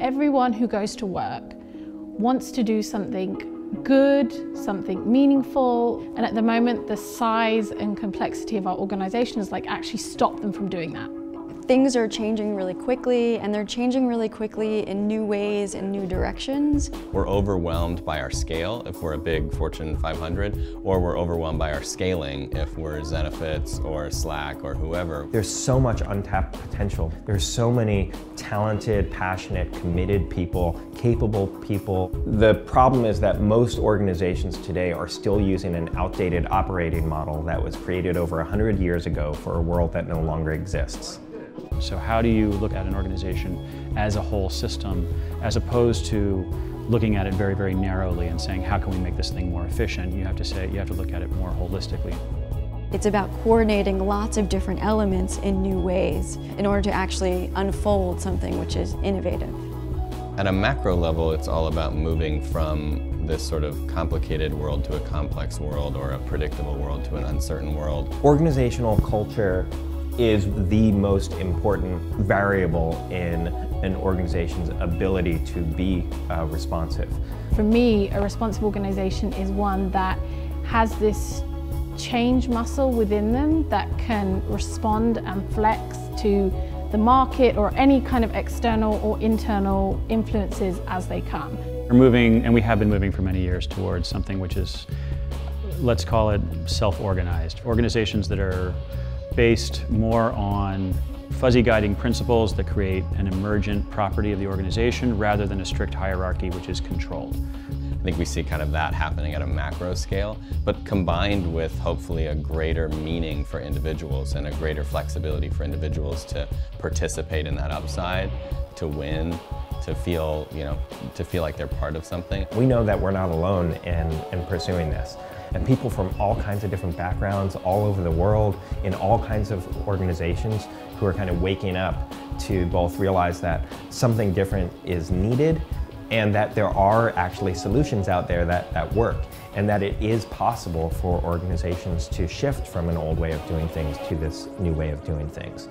Everyone who goes to work wants to do something good, something meaningful, and at the moment the size and complexity of our organizations actually stop them from doing that. Things are changing really quickly, and they're changing really quickly in new ways and new directions. We're overwhelmed by our scale if we're a big Fortune 500, or we're overwhelmed by our scaling if we're Zenefits or Slack or whoever. There's so much untapped potential. There's so many talented, passionate, committed people, capable people. The problem is that most organizations today are still using an outdated operating model that was created over 100 years ago for a world that no longer exists. So how do you look at an organization as a whole system, as opposed to looking at it very, very narrowly and saying, how can we make this thing more efficient? You have to look at it more holistically. It's about coordinating lots of different elements in new ways in order to actually unfold something which is innovative. At a macro level, it's all about moving from this sort of complicated world to a complex world, or a predictable world to an uncertain world. Organizational culture is the most important variable in an organization's ability to be responsive. For me, a responsive organization is one that has this change muscle within them that can respond and flex to the market or any kind of external or internal influences as they come. We're moving, and we have been moving for many years, towards something which is, let's call it self-organized. Organizations that are based more on fuzzy guiding principles that create an emergent property of the organization rather than a strict hierarchy which is controlled. I think we see kind of that happening at a macro scale, but combined with hopefully a greater meaning for individuals and a greater flexibility for individuals to participate in that upside, to win, to feel, to feel like they're part of something. We know that we're not alone in pursuing this. And people from all kinds of different backgrounds, all over the world, in all kinds of organizations, who are kind of waking up to both realize that something different is needed, and that there are actually solutions out there that work, and that it is possible for organizations to shift from an old way of doing things to this new way of doing things.